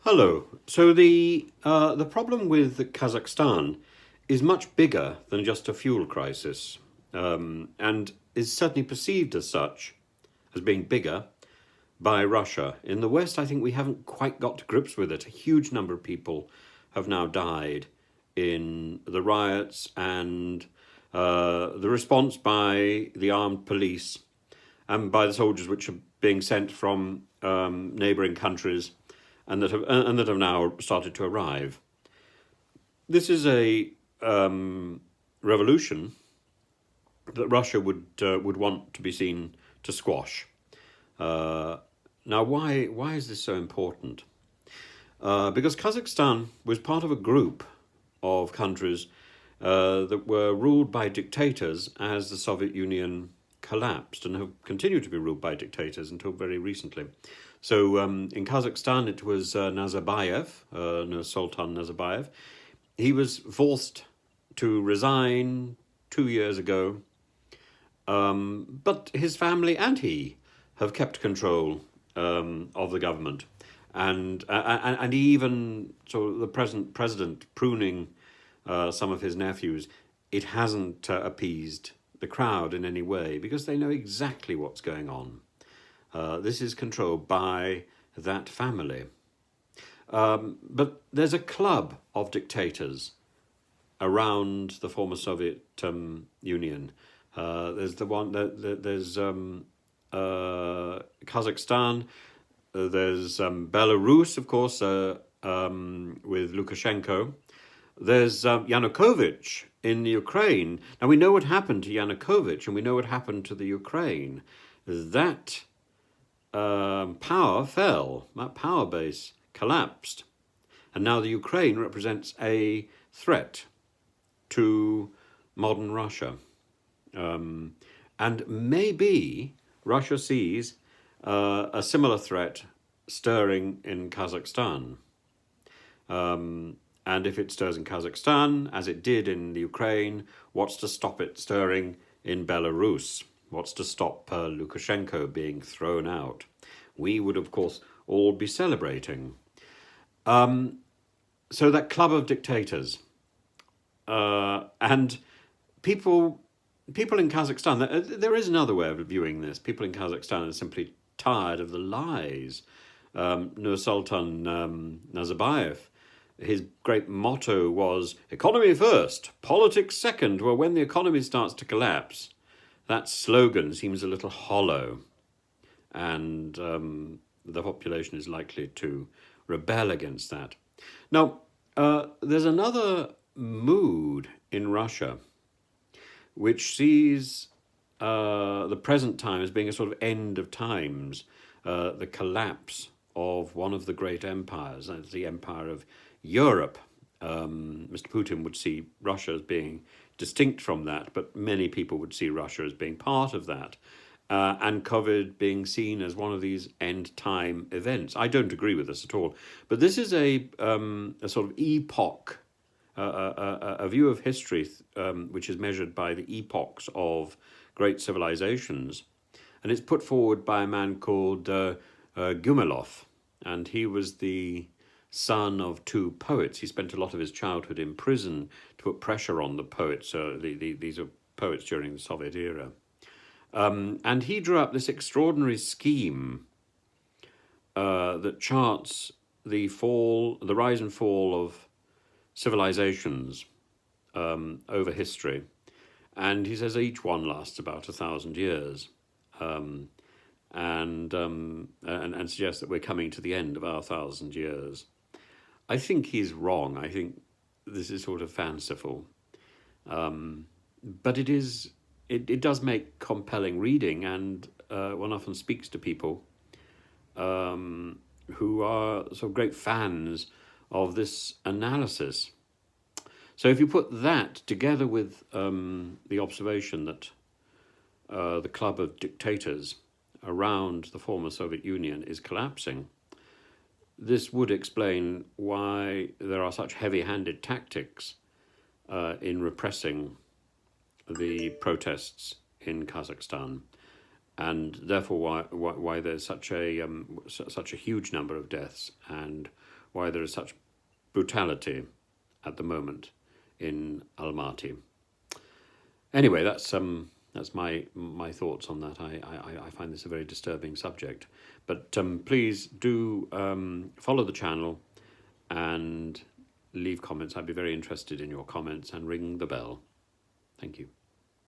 Hello. So the problem with Kazakhstan is much bigger than just a fuel crisis, and is certainly perceived as such, as being bigger by Russia. In the West, I think we haven't quite got to grips with it. A huge number of people have now died in the riots and the response by the armed police and by the soldiers which are being sent from neighbouring countries and that have now started to arrive. This is a revolution that Russia would want to be seen to squash. Uh, Now, why is this so important? Because Kazakhstan was part of a group of countries that were ruled by dictators as the Soviet Union collapsed and have continued to be ruled by dictators until very recently. So in Kazakhstan, it was Nazarbayev, Nursultan Nazarbayev. He was forced to resign 2 years ago, but his family and he have kept control of the government, and even sort of the present president pruning some of his nephews, it hasn't appeased the crowd in any way because they know exactly what's going on. This is controlled by that family. But there's a club of dictators around the former Soviet Union. There's the one that there's Kazakhstan. There's Belarus, of course, with Lukashenko. There's Yanukovych in Ukraine. Now we know what happened to Yanukovych, and we know what happened to the Ukraine. That power fell. That power base collapsed, and now the Ukraine represents a threat to modern Russia. And maybe Russia sees a similar threat stirring in Kazakhstan. And if it stirs in Kazakhstan, as it did in the Ukraine, what's to stop it stirring in Belarus? What's to stop Lukashenko being thrown out? We would, of course, all be celebrating. So that club of dictators and people in Kazakhstan. There is another way of viewing this. People in Kazakhstan are simply tired of the lies. Nursultan Nazarbayev, his great motto was economy first, politics second. Well, when the economy starts to collapse, that slogan seems a little hollow, and the population is likely to rebel against that. Now, there's another mood in Russia which sees the present time as being a sort of end of times, the collapse of one of the great empires, that's the empire of Europe. Mr. Putin would see Russia as being distinct from that, but many people would see Russia as being part of that, and COVID being seen as one of these end time events. I don't agree with this at all, but this is a sort of epoch, a view of history which is measured by the epochs of great civilizations, and it's put forward by a man called Gumilev, and he was the son of two poets. He spent a lot of his childhood in prison to put pressure on the poets. These are poets during the Soviet era. And he drew up this extraordinary scheme that charts the rise and fall of civilizations over history. And he says each one lasts about 1,000 years. And suggests that we're coming to the end of our 1,000 years. I think he's wrong. I think this is sort of fanciful, but it does make compelling reading, and one often speaks to people who are sort of great fans of this analysis. So if you put that together with the observation that the club of dictators around the former Soviet Union is collapsing, this would explain why there are such heavy-handed tactics in repressing the protests in Kazakhstan, and therefore why there's such a huge number of deaths, and why there is such brutality at the moment in Almaty. Anyway, that's my thoughts on that. I find this a very disturbing subject. But please do follow the channel and leave comments. I'd be very interested in your comments, and ring the bell. Thank you.